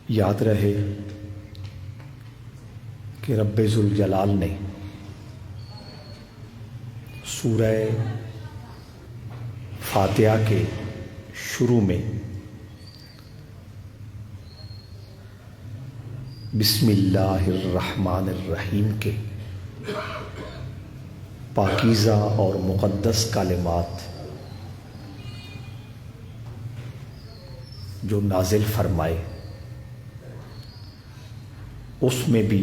یاد رہے کہ رب ذوالجلال نے سورہ فاتحہ کے شروع میں بسم اللہ الرحمن الرحیم کے پاکیزہ اور مقدس کلمات جو نازل فرمائے اس میں بھی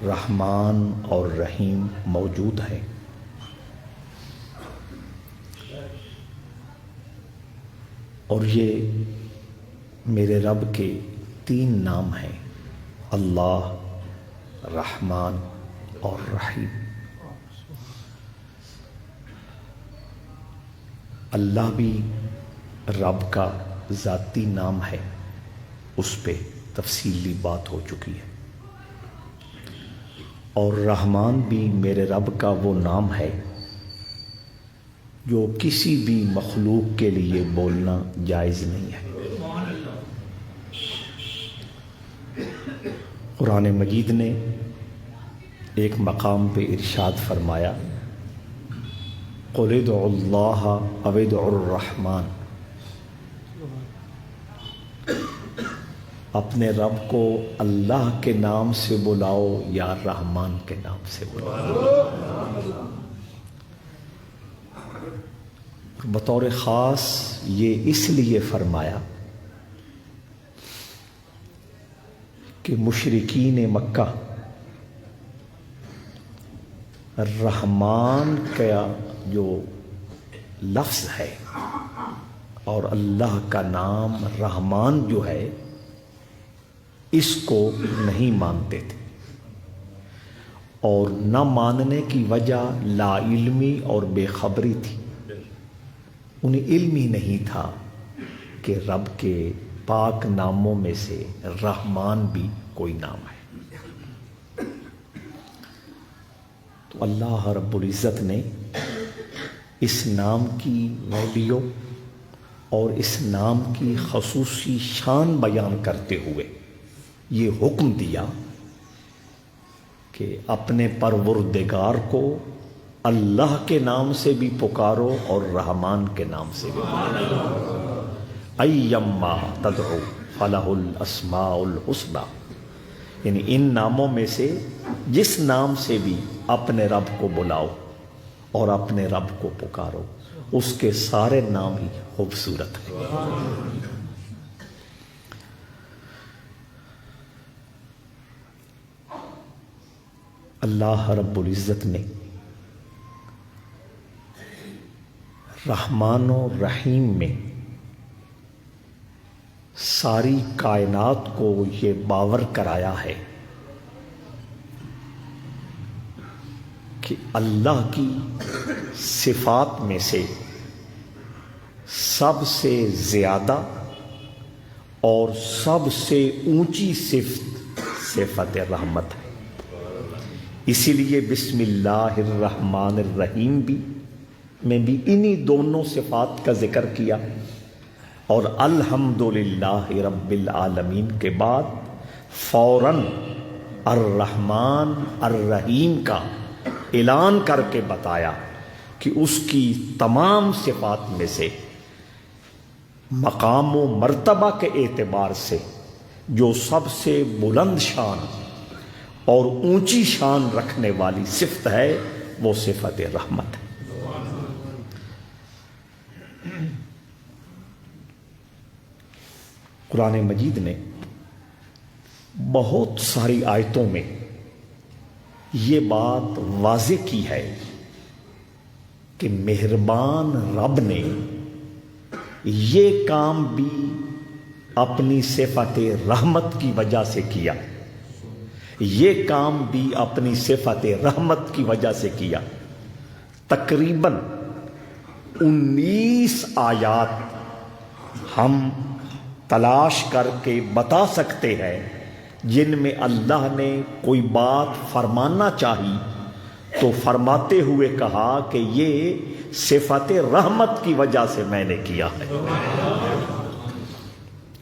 رحمان اور رحیم موجود ہے۔ اور یہ میرے رب کے 3 نام ہیں، اللہ، رحمان اور رحیم۔ اللہ بھی رب کا ذاتی نام ہے، اس پہ تفصیلی بات ہو چکی ہے، اور رحمان بھی میرے رب کا وہ نام ہے جو کسی بھی مخلوق کے لیے بولنا جائز نہیں ہے۔ قرآن مجید نے ایک مقام پہ ارشاد فرمایا، قُلِ ادْعُوا اللَّهَ أَوِ ادْعُوا الرَّحْمَنَ، اپنے رب کو اللہ کے نام سے بلاؤ یا رحمان کے نام سے بلاؤ۔ بطور خاص یہ اس لیے فرمایا کہ مشرکین مکہ رحمان کا جو لفظ ہے اور اللہ کا نام رحمان جو ہے اس کو نہیں مانتے تھے، اور نہ ماننے کی وجہ لا علمی اور بے خبری تھی۔ انہیں علم ہی نہیں تھا کہ رب کے پاک ناموں میں سے رحمان بھی کوئی نام ہے۔ تو اللہ رب العزت نے اس نام کی ویلیو اور اس نام کی خصوصی شان بیان کرتے ہوئے یہ حکم دیا کہ اپنے پروردگار کو اللہ کے نام سے بھی پکارو اور رحمان کے نام سے بھی پکارو۔ ایما تدعو فلہ الاسماء الحسنی، یعنی ان ناموں میں سے جس نام سے بھی اپنے رب کو بلاؤ اور اپنے رب کو پکارو، اس کے سارے نام ہی خوبصورت ہیں۔ اللہ رب العزت نے رحمان و رحیم میں ساری کائنات کو یہ باور کرایا ہے کہ اللہ کی صفات میں سے سب سے زیادہ اور سب سے اونچی صفت رحمت ہے۔ اسی لیے بسم اللہ الرحمن الرحیم میں بھی انہی دونوں صفات کا ذکر کیا، اور الحمدللہ رب العالمین کے بعد فوراً الرحمن الرحیم کا اعلان کر کے بتایا کہ اس کی تمام صفات میں سے مقام و مرتبہ کے اعتبار سے جو سب سے بلند شان اور اونچی شان رکھنے والی صفت ہے وہ صفت رحمت ہے۔ قرآن مجید نے بہت ساری آیتوں میں یہ بات واضح کی ہے کہ مہربان رب نے یہ کام بھی اپنی صفت رحمت کی وجہ سے کیا، یہ کام بھی اپنی صفت رحمت کی وجہ سے کیا۔ تقریباً 19 آیات ہم تلاش کر کے بتا سکتے ہیں جن میں اللہ نے کوئی بات فرمانا چاہی تو فرماتے ہوئے کہا کہ یہ صفت رحمت کی وجہ سے میں نے کیا ہے۔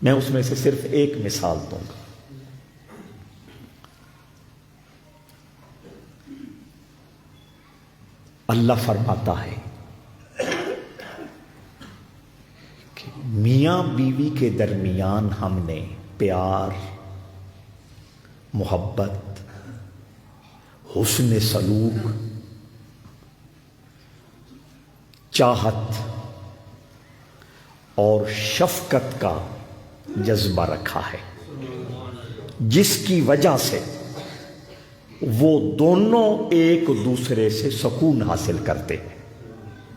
میں اس میں سے صرف ایک مثال دوں گا. اللہ فرماتا ہے کہ میاں بیوی کے درمیان ہم نے پیار، محبت، حسن سلوک، چاہت اور شفقت کا جذبہ رکھا ہے، جس کی وجہ سے وہ دونوں ایک دوسرے سے سکون حاصل کرتے ہیں.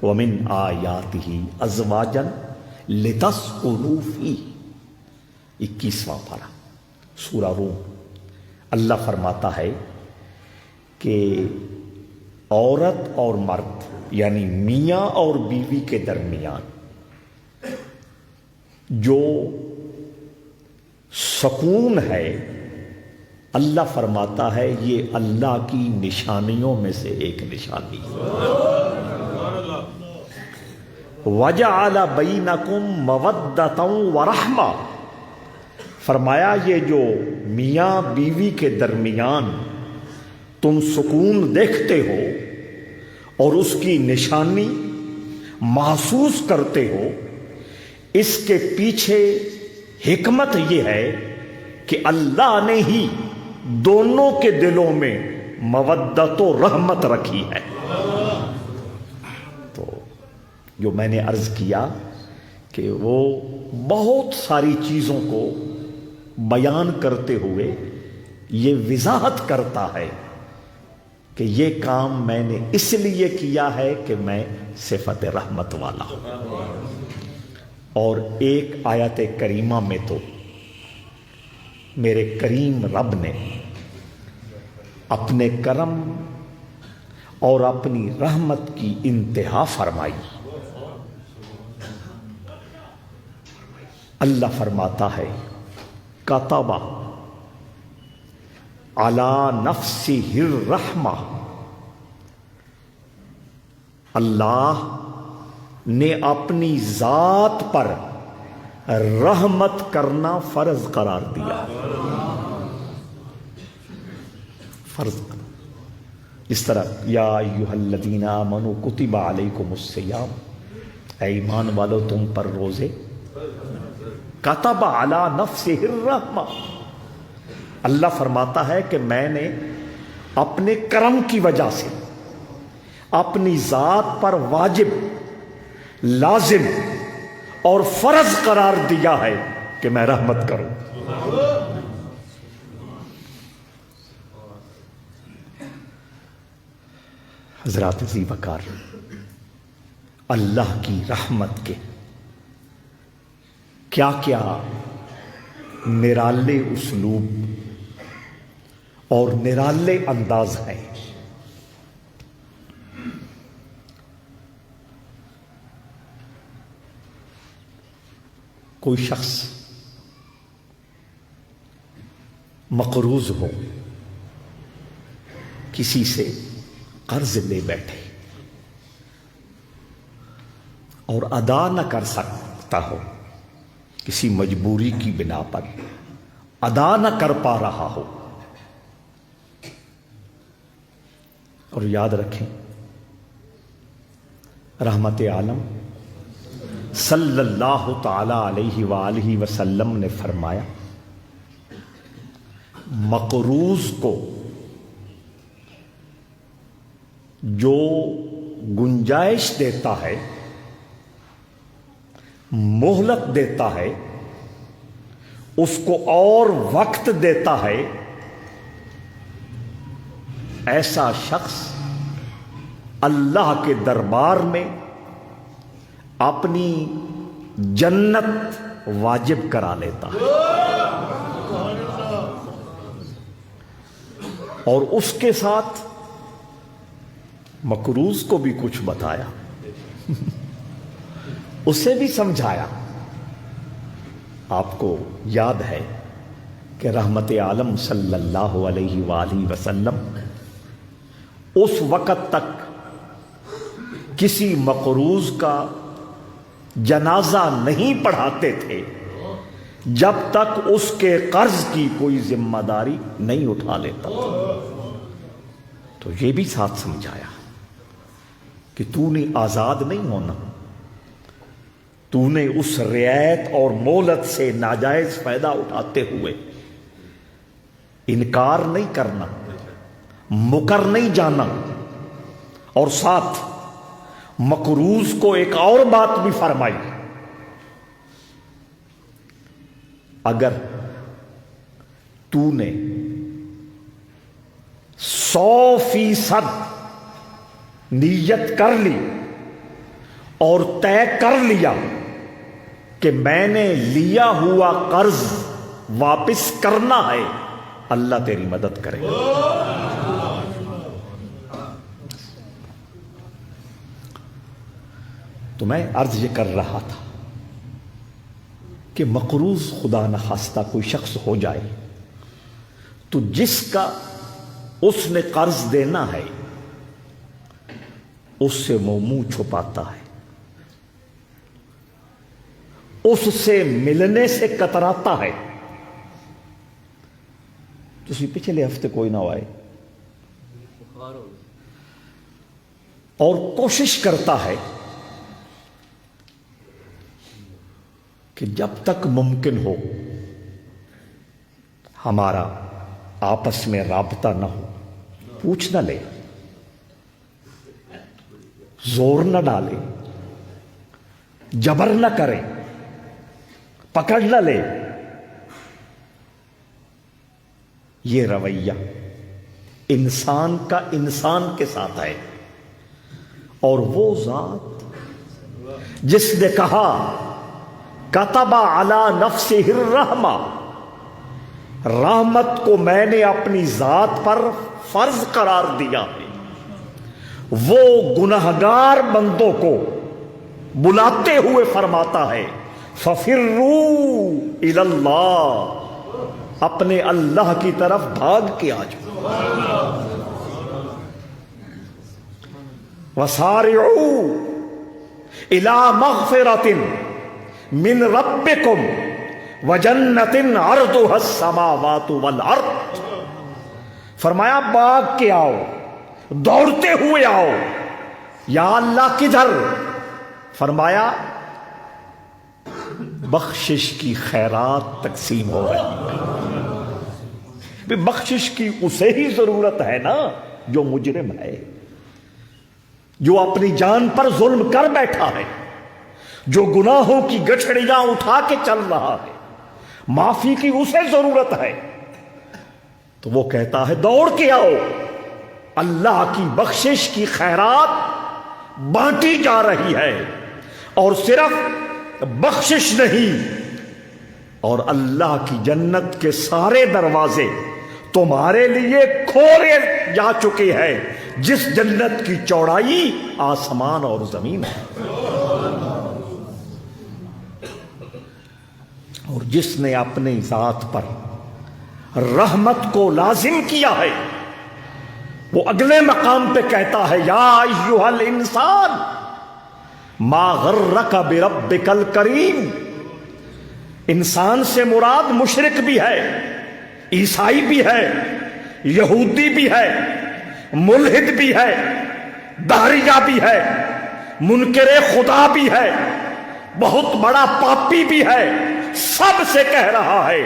وَمِنْ آیَاتِهِ أَزْوَاجًا لِتَسْكُنُوا فِيهِ 21واں پارہ سورہ روم. اللہ فرماتا ہے کہ عورت اور مرد یعنی میاں اور بیوی کے درمیان جو سکون ہے، اللہ فرماتا ہے یہ اللہ کی نشانیوں میں سے ایک نشانی ہے. وَجَعَلَ بَيْنَكُمْ مَوَدَّةً وَرَحْمَةً، فرمایا یہ جو میاں بیوی کے درمیان تم سکون دیکھتے ہو اور اس کی نشانی محسوس کرتے ہو، اس کے پیچھے حکمت یہ ہے کہ اللہ نے ہی دونوں کے دلوں میں مودت و رحمت رکھی ہے. تو جو میں نے عرض کیا کہ وہ بہت ساری چیزوں کو بیان کرتے ہوئے یہ وضاحت کرتا ہے کہ یہ کام میں نے اس لیے کیا ہے کہ میں صفت رحمت والا ہوں. اور ایک آیت کریمہ میں تو میرے کریم رب نے اپنے کرم اور اپنی رحمت کی انتہا فرمائی. اللہ فرماتا ہے کتب علی نفسہ الرحمہ، اللہ نے اپنی ذات پر رحمت کرنا فرض قرار دیا. فرض اس طرح یا ایھا الذین آمنوا کتب علیکم الصیام، اے ایمان والو تم پر روزے. کتب علی نفسہ الرحمہ، اللہ فرماتا ہے کہ میں نے اپنے کرم کی وجہ سے اپنی ذات پر واجب، لازم اور فرض قرار دیا ہے کہ میں رحمت کروں. حضرات ذی وقار، اللہ کی رحمت کے کیا کیا نرالے اسلوب اور نرالے انداز ہیں. کوئی شخص مقروض ہو، کسی سے قرض لے بیٹھے اور ادا نہ کر سکتا ہو، کسی مجبوری کی بنا پر ادا نہ کر پا رہا ہو. اور یاد رکھیں رحمت عالم صلی اللہ تعالی علیہ وآلہ وسلم نے فرمایا مقروض کو جو گنجائش دیتا ہے، مہلت دیتا ہے، اس کو اور وقت دیتا ہے، ایسا شخص اللہ کے دربار میں اپنی جنت واجب کرا لیتا ہے. اور اس کے ساتھ مقروض کو بھی کچھ بتایا، اسے بھی سمجھایا. آپ کو یاد ہے کہ رحمت عالم صلی اللہ علیہ وآلہ وسلم اس وقت تک کسی مقروض کا جنازہ نہیں پڑھاتے تھے جب تک اس کے قرض کی کوئی ذمہ داری نہیں اٹھا لیتا تھا۔ تو یہ بھی ساتھ سمجھایا کہ تو نے آزاد نہیں ہونا، تو نے اس رعایت اور مولت سے ناجائز فائدہ اٹھاتے ہوئے انکار نہیں کرنا، مکر نہیں جانا۔ اور ساتھ مقروض کو ایک اور بات بھی فرمائی، اگر تو نے 100% نیت کر لی اور طے کر لیا کہ میں نے لیا ہوا قرض واپس کرنا ہے، اللہ تیری مدد کرے گا۔ تو میں عرض یہ کر رہا تھا کہ مقروض خدا نخواستہ کوئی شخص ہو جائے تو جس کا اس نے قرض دینا ہے اس سے وہ منہ چھپاتا ہے، اس سے ملنے سے کتراتا ہے۔ تسی پچھلے ہفتے کوئی نہ آئے، اور کوشش کرتا ہے کہ جب تک ممکن ہو ہمارا آپس میں رابطہ نہ ہو، پوچھ نہ لے، زور نہ ڈالے، جبر نہ کرے، پکڑ نہ لے۔ یہ رویہ انسان کا انسان کے ساتھ ہے، اور وہ ذات جس نے کہا کتب علی نفسہ الرحمہ، رحمت کو میں نے اپنی ذات پر فرض قرار دیا ہے، وہ گنہگار بندوں کو بلاتے ہوئے فرماتا ہے فَفِرُّوا إِلَى اللَّهِ، اپنے اللہ کی طرف بھاگ کے آ جاؤ، وَسَارِعُوا إِلَى مَغْفِرَةٍ من ربکم وجنت عرضها السماوات والارض، فرمایا بھاگ کے آؤ، دوڑتے ہوئے آؤ۔ یا اللہ کدھر؟ فرمایا بخشش کی خیرات تقسیم ہو رہی ہے۔ بخشش کی اسے ہی ضرورت ہے نا جو مجرم ہے، جو اپنی جان پر ظلم کر بیٹھا ہے، جو گناہوں کی گٹھڑیاں اٹھا کے چل رہا ہے، معافی کی اسے ضرورت ہے۔ تو وہ کہتا ہے دوڑ کے آؤ، اللہ کی بخشش کی خیرات بانٹی جا رہی ہے، اور صرف بخشش نہیں، اور اللہ کی جنت کے سارے دروازے تمہارے لیے کھولے جا چکے ہیں، جس جنت کی چوڑائی آسمان اور زمین ہے۔ اور جس نے اپنی ذات پر رحمت کو لازم کیا ہے، وہ اگلے مقام پہ کہتا ہے یا ایھا الانسان ما غرک بربک الکریم۔ انسان سے مراد مشرک بھی ہے، عیسائی بھی ہے، یہودی بھی ہے، ملحد بھی ہے، داہریہ بھی ہے، منکر خدا بھی ہے، بہت بڑا پاپی بھی ہے، سب سے کہہ رہا ہے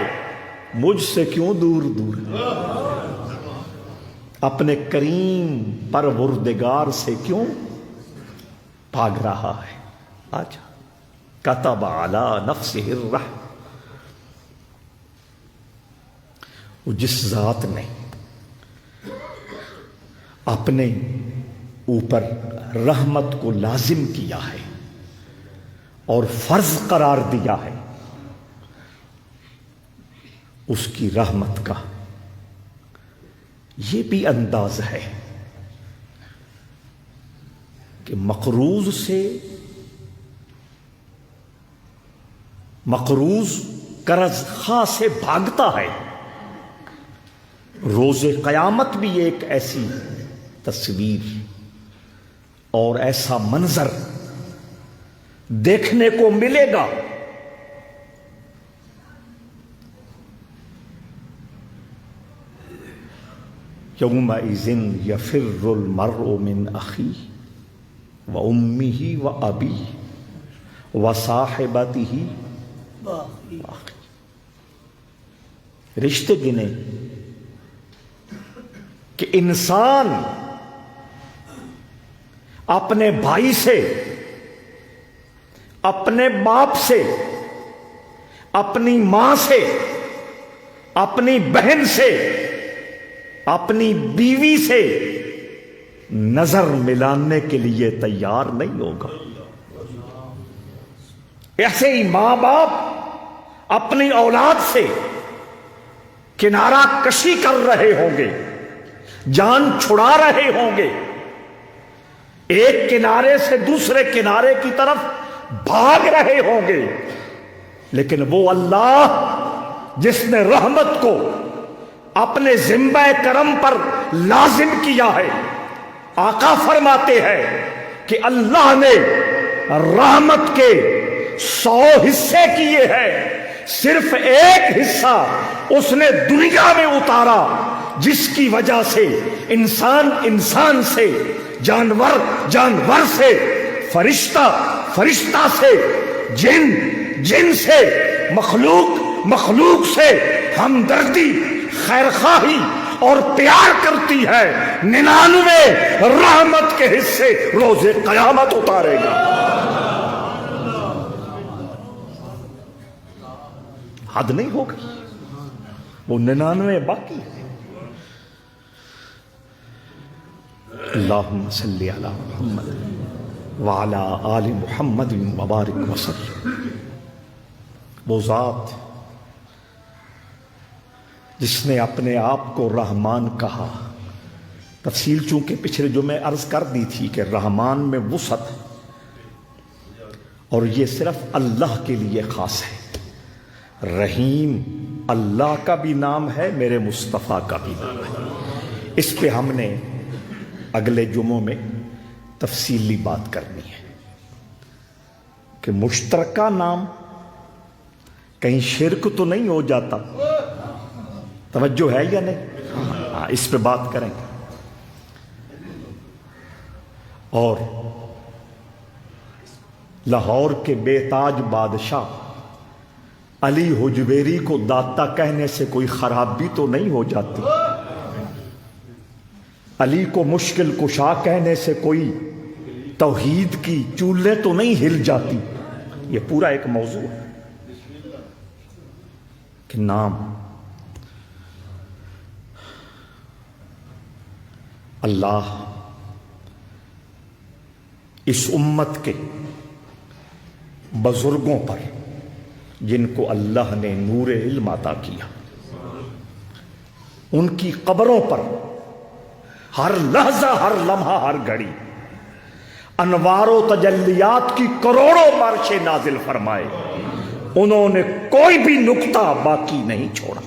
مجھ سے کیوں دور دور ہے، اپنے کریم پروردگار سے کیوں بھاگ رہا ہے۔ آجا کتب علی نفسہ الرحمہ، وہ جس ذات نے اپنے اوپر رحمت کو لازم کیا ہے اور فرض قرار دیا ہے، اس کی رحمت کا یہ بھی انداز ہے کہ مقروض سے مقروض قرض خواہ سے بھاگتا ہے۔ روز قیامت بھی ایک ایسی تصویر اور ایسا منظر دیکھنے کو ملے گا یومئذ یفر المرء من اخیہ وامہ وابیہ وصاحبتہ واخیہ۔ رشتے گنے کہ انسان اپنے بھائی سے، اپنے باپ سے، اپنی ماں سے، اپنی بہن سے، اپنی بیوی سے نظر ملانے کے لیے تیار نہیں ہوگا۔ ایسے ہی ماں باپ اپنی اولاد سے کنارہ کشی کر رہے ہوں گے، جان چھڑا رہے ہوں گے، ایک کنارے سے دوسرے کنارے کی طرف بھاگ رہے ہوں گے، لیکن وہ اللہ جس نے رحمت کو اپنے ذمہ کرم پر لازم کیا ہے، آقا فرماتے ہیں کہ اللہ نے رحمت کے 100 حصے کیے ہیں، صرف ایک حصہ اس نے دنیا میں اتارا، جس کی وجہ سے انسان انسان سے، جانور جانور سے، فرشتہ فرشتہ سے، جن جن سے، مخلوق مخلوق سے ہمدردی، خیرخواہی اور پیار کرتی ہے۔ 99 رحمت کے حصے روز قیامت اتارے گا۔ حد نہیں ہوگی، وہ 99 باقی ہے۔ اللہم صلی علی محمد وعلی آل محمد وبارک وسلم۔ وہ ذات جس نے اپنے آپ کو رحمان کہا، تفصیل چونکہ پچھلے جو میں عرض کر دی تھی کہ رحمان میں وسعت ہے اور یہ صرف اللہ کے لیے خاص ہے۔ رحیم اللہ کا بھی نام ہے، میرے مصطفیٰ کا بھی نام ہے۔ اس پہ ہم نے اگلے جمعوں میں تفصیلی بات کرنی ہے کہ مشترکہ نام کہیں شرک تو نہیں ہو جاتا، توجہ ہے یا نہیں؟ اس پہ بات کریں گے۔ اور لاہور کے بے تاج بادشاہ علی حجویری کو داتا کہنے سے کوئی خرابی تو نہیں ہو جاتی، علی کو مشکل کشا کہنے سے کوئی توحید کی چولیں تو نہیں ہل جاتی۔ یہ پورا ایک موضوع ہے کہ نام اللہ اس امت کے بزرگوں پر جن کو اللہ نے نور علم عطا کیا، ان کی قبروں پر ہر لحظہ، ہر لمحہ، ہر گھڑی انوار و تجلیات کی کروڑوں بارشیں نازل فرمائے، انہوں نے کوئی بھی نقطہ باقی نہیں چھوڑا،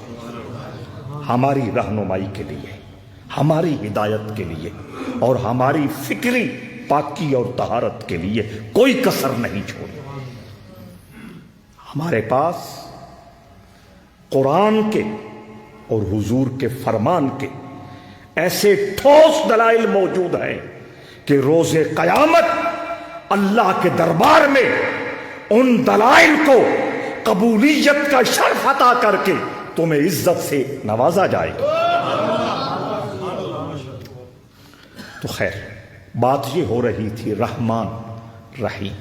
ہماری رہنمائی کے لیے، ہماری ہدایت کے لیے اور ہماری فکری پاکی اور طہارت کے لیے کوئی کسر نہیں چھوڑی۔ ہمارے پاس قرآن کے اور حضور کے فرمان کے ایسے ٹھوس دلائل موجود ہیں کہ روز قیامت اللہ کے دربار میں ان دلائل کو قبولیت کا شرف عطا کر کے تمہیں عزت سے نوازا جائے گا۔ تو خیر، بات یہ ہو رہی تھی رحمان رحیم،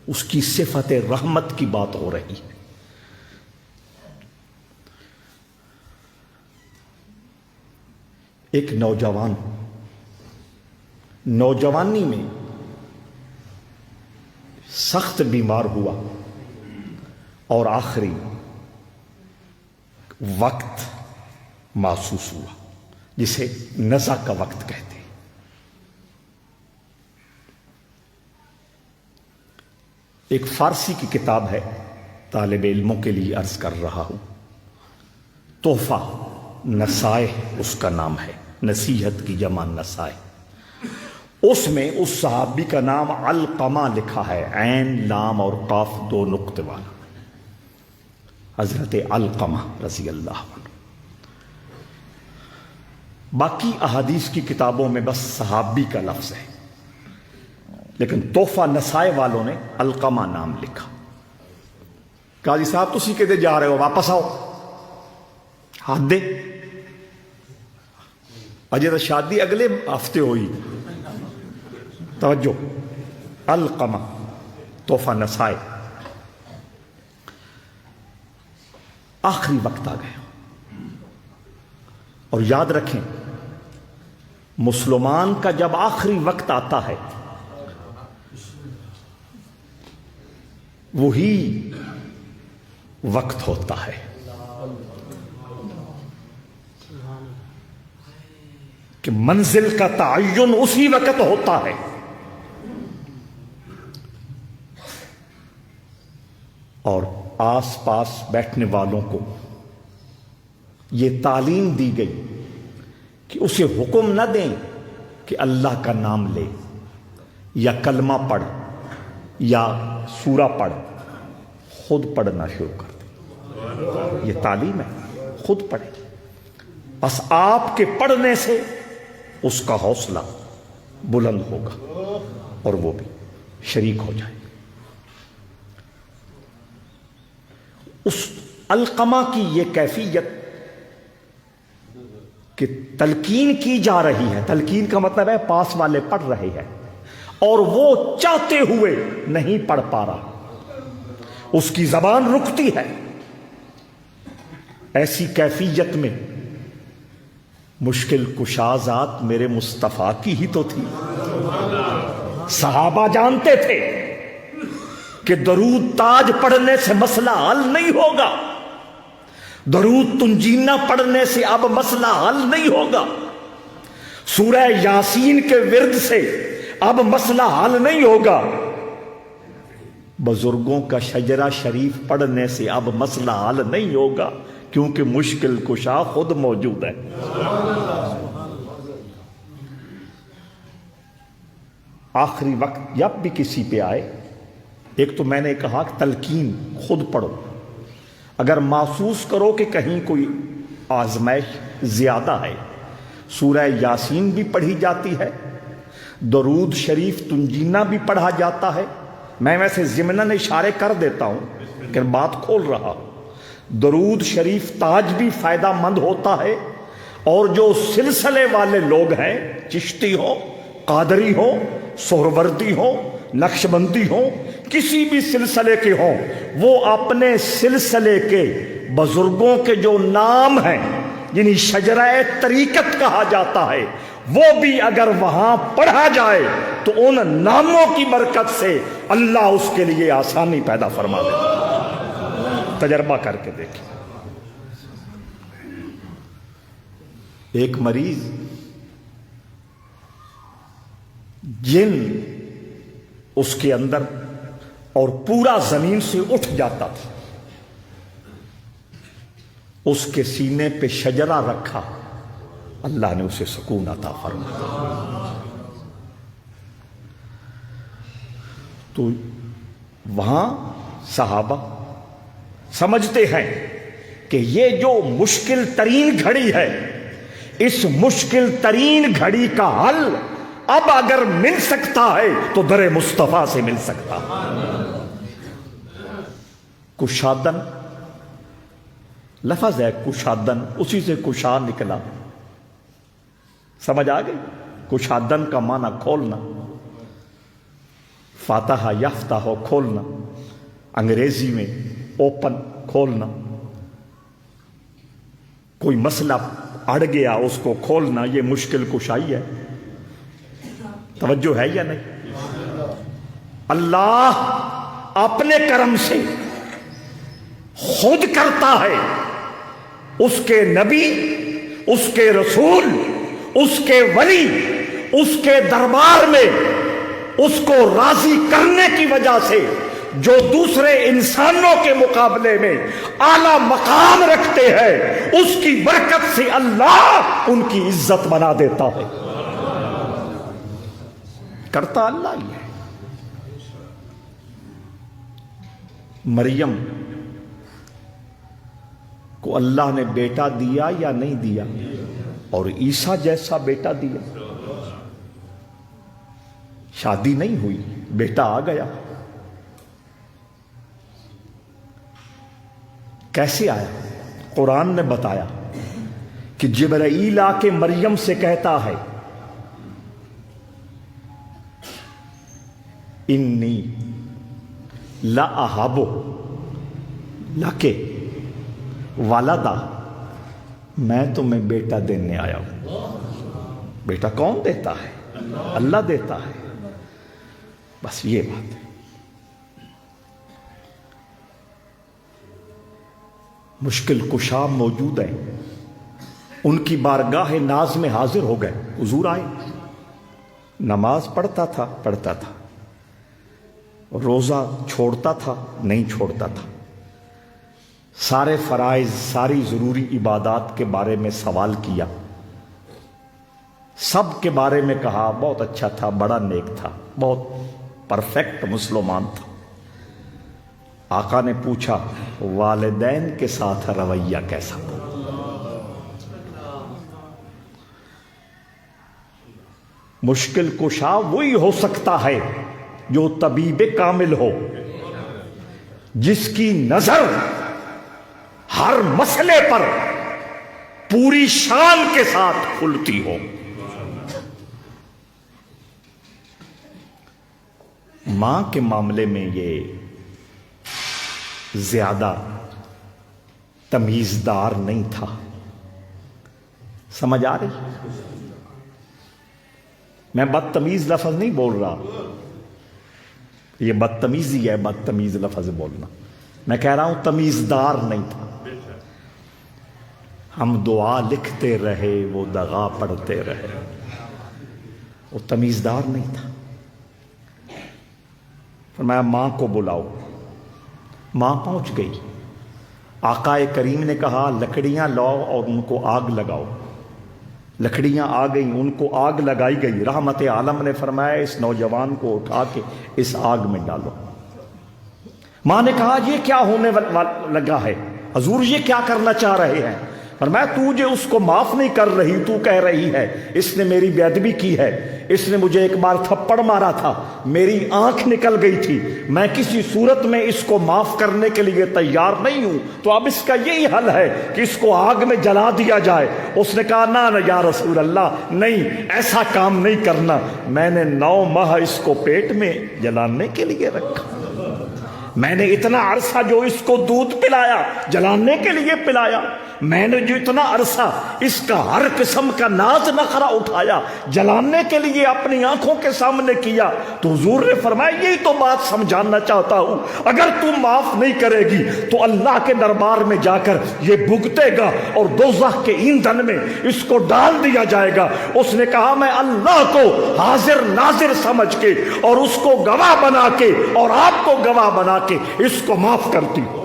اس کی صفت رحمت کی بات ہو رہی ہے۔ ایک نوجوان نوجوانی میں سخت بیمار ہوا اور آخری وقت محسوس ہوا، جسے نزع کا وقت کہتے ہیں۔ ایک فارسی کی کتاب ہے، طالب علموں کے لیے عرض کر رہا ہوں، تحفہ نصائح اس کا نام ہے، نصیحت کی جمع نصائح۔ اس میں اس صحابی کا نام علقمہ لکھا ہے، عین لام اور قاف 2 نقطے والا، حضرت علقمہ رضی اللہ عنہ۔ باقی احادیث کی کتابوں میں بس صحابی کا لفظ ہے، لیکن تحفہ نسائے والوں نے علقمہ نام لکھا۔ قاضی صاحب تسی کدے جا رہے ہو، واپس آؤ، ہاتھ دے، اجے تو شادی اگلے ہفتے ہوئی۔ توجہ، علقمہ تحفہ نسائے۔ آخری وقت آ گیا، اور یاد رکھیں مسلمان کا جب آخری وقت آتا ہے وہی وقت ہوتا ہے کہ منزل کا تعین اسی وقت ہوتا ہے۔ اور آس پاس بیٹھنے والوں کو یہ تعلیم دی گئی کہ اسے حکم نہ دیں کہ اللہ کا نام لے یا کلمہ پڑھ یا سورہ پڑھ، خود پڑھنا شروع کر دیں۔ یہ تعلیم ہے، خود پڑھیں، بس آپ کے پڑھنے سے اس کا حوصلہ بلند ہوگا اور وہ بھی شریک ہو جائے۔ اس علقمہ کی یہ کیفیت کہ تلقین کی جا رہی ہے، تلقین کا مطلب ہے پاس والے پڑھ رہے ہیں اور وہ چاہتے ہوئے نہیں پڑھ پا رہا، اس کی زبان رکتی ہے۔ ایسی کیفیت میں مشکل کشا ذات میرے مصطفیٰ کی ہی تو تھی۔ صحابہ جانتے تھے کہ درود تاج پڑھنے سے مسئلہ حل نہیں ہوگا، درود تنجینہ پڑھنے سے اب مسئلہ حل نہیں ہوگا، سورہ یاسین کے ورد سے اب مسئلہ حل نہیں ہوگا، بزرگوں کا شجرہ شریف پڑھنے سے اب مسئلہ حل نہیں ہوگا، کیونکہ مشکل کشا خود موجود ہے۔ آخری وقت جب بھی کسی پہ آئے، ایک تو میں نے کہا کہ تلقین خود پڑھو، اگر محسوس کرو کہ کہیں کوئی آزمائش زیادہ ہے، سورہ یاسین بھی پڑھی جاتی ہے، درود شریف تنجینہ بھی پڑھا جاتا ہے۔ میں ویسے ضمناً اشارے کر دیتا ہوں لیکن بات کھول رہا ہوں، درود شریف تاج بھی فائدہ مند ہوتا ہے، اور جو سلسلے والے لوگ ہیں، چشتی ہو، قادری ہو، سہروردی ہو، نقشبندی ہو، کسی بھی سلسلے کے ہوں، وہ اپنے سلسلے کے بزرگوں کے جو نام ہیں، یعنی شجرہ طریقت کہا جاتا ہے، وہ بھی اگر وہاں پڑھا جائے تو ان ناموں کی برکت سے اللہ اس کے لیے آسانی پیدا فرما دیتا۔ تجربہ کر کے دیکھیں۔ ایک مریض جن اس کے اندر اور پورا زمین سے اٹھ جاتا تھا، اس کے سینے پہ شجرہ رکھا، اللہ نے اسے سکون عطا فرمایا۔ تو وہاں صحابہ سمجھتے ہیں کہ یہ جو مشکل ترین گھڑی ہے، اس مشکل ترین گھڑی کا حل اب اگر مل سکتا ہے تو در مصطفیٰ سے مل سکتا ہے۔ کشادن لفظ ہے، کشادن اسی سے کشا نکلا، سمجھ آ گئی؟ کشادن کا معنی کھولنا، فاتحہ یفتح ہو کھولنا، انگریزی میں اوپن کھولنا، کوئی مسئلہ اڑ گیا اس کو کھولنا، یہ مشکل کشائی ہے۔ توجہ ہے یا نہیں؟ اللہ اپنے کرم سے خود کرتا ہے، اس کے نبی، اس کے رسول، اس کے ولی، اس کے دربار میں اس کو راضی کرنے کی وجہ سے جو دوسرے انسانوں کے مقابلے میں اعلیٰ مقام رکھتے ہیں، اس کی برکت سے اللہ ان کی عزت بنا دیتا ہے۔ کرتا اللہ ہی ہے۔ مریم کو اللہ نے بیٹا دیا یا نہیں دیا؟ اور عیسیٰ جیسا بیٹا دیا. شادی نہیں ہوئی، بیٹا آ گیا. کیسے آیا؟ قرآن نے بتایا کہ جبرائیل آ کے مریم سے کہتا ہے انی لا اہابو لکے والدہ، میں تمہیں بیٹا دینے آیا ہوں. بیٹا کون دیتا ہے؟ اللہ دیتا ہے. بس یہ بات ہے. مشکل کشا موجود ہے، ان کی بارگاہ ناز میں حاضر ہو گئے. حضور آئے، نماز پڑھتا تھا، روزہ چھوڑتا تھا، نہیں چھوڑتا تھا. سارے فرائض، ساری ضروری عبادات کے بارے میں سوال کیا، سب کے بارے میں کہا بہت اچھا تھا، بڑا نیک تھا، بہت پرفیکٹ مسلمان تھا. آقا نے پوچھا والدین کے ساتھ رویہ کیسا؟ مشکل کشا وہی ہو سکتا ہے جو طبیب کامل ہو، جس کی نظر ہر مسئلے پر پوری شان کے ساتھ کھلتی ہو. ماں کے معاملے میں یہ زیادہ تمیزدار نہیں تھا. سمجھ آ رہی؟ میں بدتمیز لفظ نہیں بول رہا، یہ بدتمیزی ہے، بدتمیز لفظ بولنا. میں کہہ رہا ہوں تمیزدار نہیں تھا. ہم دعا لکھتے رہے، وہ دغا پڑھتے رہے. وہ تمیزدار نہیں تھا. فرمایا ماں کو بلاؤ. ماں پہنچ گئی. آقا کریم نے کہا لکڑیاں لاؤ اور ان کو آگ لگاؤ. لکڑیاں آ گئیں، ان کو آگ لگائی گئی. رحمت عالم نے فرمایا اس نوجوان کو اٹھا کے اس آگ میں ڈالو. ماں نے کہا یہ کیا ہونے لگا ہے حضور، یہ کیا کرنا چاہ رہے ہیں؟ فرمایا تو مجھے اس کو معاف نہیں کر رہی، تو کہہ رہی ہے اس نے میری بے ادبی کی ہے، اس نے مجھے ایک بار تھپڑ مارا تھا، میری آنکھ نکل گئی تھی، میں کسی صورت میں اس کو معاف کرنے کے لیے تیار نہیں ہوں، تو اب اس کا یہی حل ہے کہ اس کو آگ میں جلا دیا جائے. اس نے کہا نہ یا رسول اللہ، نہیں، ایسا کام نہیں کرنا. میں نے 9 ماہ اس کو پیٹ میں جلانے کے لیے رکھا. میں نے اتنا عرصہ جو اس کو دودھ پلایا، جلانے کے لیے پلایا. میں نے جو اتنا عرصہ اس کا ہر قسم کا ناز نخرا اٹھایا، جلانے کے لیے اپنی آنکھوں کے سامنے کیا. تو حضور نے فرمایا یہی تو بات سمجھانا چاہتا ہوں، اگر تم معاف نہیں کرے گی تو اللہ کے دربار میں جا کر یہ بھگتے گا اور دوزخ کے ایندھن میں اس کو ڈال دیا جائے گا. اس نے کہا میں اللہ کو حاضر ناظر سمجھ کے اور اس کو گواہ بنا کے اور آپ کو گواہ بنا کے اس کو معاف کرتی ہوں.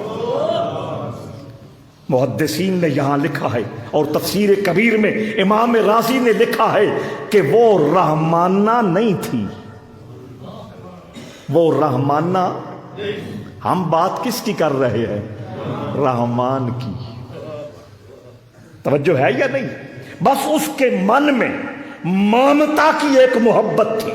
محدثین نے یہاں لکھا ہے اور تفسیر کبیر میں امام رازی نے لکھا ہے کہ وہ رحمانہ نہیں تھی. وہ رحمانہ، ہم بات کس کی کر رہے ہیں؟ رحمان کی. توجہ ہے یا نہیں؟ بس اس کے من میں مامتا کی ایک محبت تھی،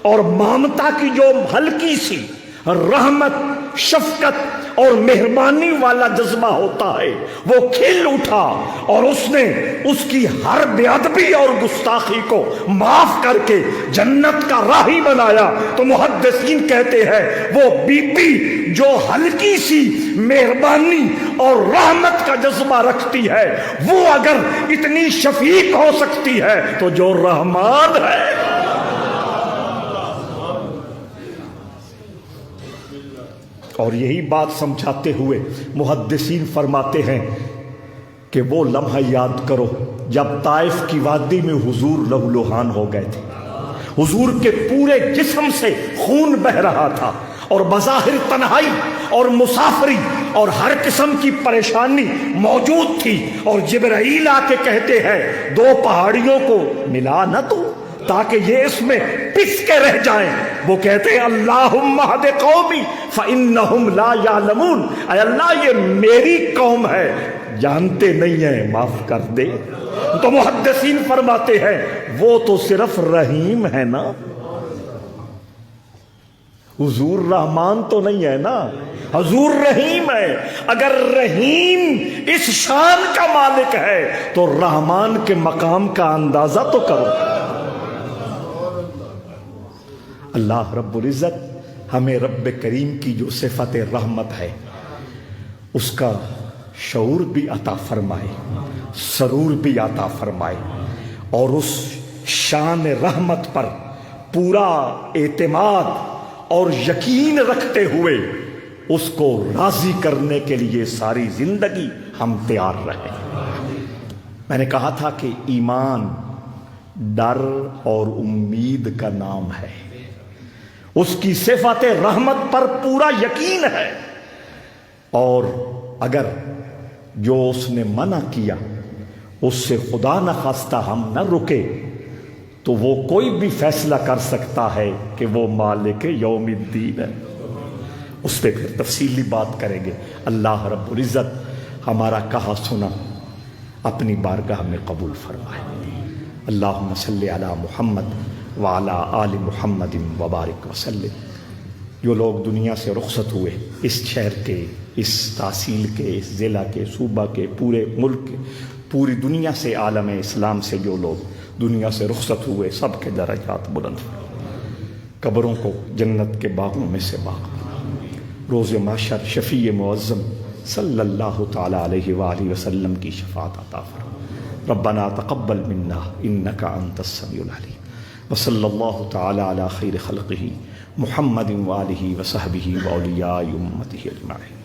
اور مامتا کی جو ہلکی سی رحمت، شفقت اور مہربانی والا جذبہ ہوتا ہے وہ کھل اٹھا، اور اس نے اس کی ہر بے ادبی اور گستاخی کو معاف کر کے جنت کا راہی بنایا. تو محدثین کہتے ہیں وہ بی بی جو ہلکی سی مہربانی اور رحمت کا جذبہ رکھتی ہے، وہ اگر اتنی شفیق ہو سکتی ہے تو جو رحمان ہے. اور یہی بات سمجھاتے ہوئے محدثین فرماتے ہیں کہ وہ لمحہ یاد کرو جب طائف کی وادی میں حضور لہولہان ہو گئے تھے. حضور کے پورے جسم سے خون بہ رہا تھا، اور بظاہر تنہائی اور مسافری اور ہر قسم کی پریشانی موجود تھی. اور جبرائیل آ کے کہتے ہیں 2 پہاڑیوں کو ملا نہ تو تاکہ یہ اس میں پس کے رہ جائیں. وہ کہتے ہیں اللہم اہد قومی فانہم لا یعلمون، اے اللہ یہ میری قوم ہے، جانتے نہیں ہیں معاف کر دے. تو محدثین فرماتے ہیں وہ تو صرف رحیم ہے نا، حضور رحمان تو نہیں ہے نا، حضور رحیم ہے. اگر رحیم اس شان کا مالک ہے تو رحمان کے مقام کا اندازہ تو کرو. اللہ رب العزت ہمیں رب کریم کی جو صفت رحمت ہے اس کا شعور بھی عطا فرمائے، سرور بھی عطا فرمائے، اور اس شان رحمت پر پورا اعتماد اور یقین رکھتے ہوئے اس کو راضی کرنے کے لیے ساری زندگی ہم تیار رہیں. میں نے کہا تھا کہ ایمان ڈر اور امید کا نام ہے. اس کی صفت رحمت پر پورا یقین ہے، اور اگر جو اس نے منع کیا اس سے خدا نخواستہ ہم نہ رکے تو وہ کوئی بھی فیصلہ کر سکتا ہے کہ وہ مالک یوم الدین ہے. اس پہ پھر تفصیلی بات کریں گے. اللہ رب العزت ہمارا کہا سنا اپنی بارگاہ میں قبول فرمائے. اللہم صلی علی محمد وعلی آل محمد وبارک وسلم. جو لوگ دنیا سے رخصت ہوئے، اس شہر کے، اس تحصیل کے، اس ضلع کے، صوبہ کے، پورے ملک کے، پوری دنیا سے، عالم اسلام سے جو لوگ دنیا سے رخصت ہوئے، سب کے درجات بلند ہوں. قبروں کو جنت کے باغوں میں سے باغ بنا. روز محشر شفیع معظم صلی اللہ تعالی علیہ وآلہ وسلم کی شفاعت عطا فرما. ربنا تقبل منا انک انت السمیع العلیم. وصلی اللہ تعالی علی خیر خلقہ محمد وآلہ وصحبہ واولیاء امتہ اجمعین.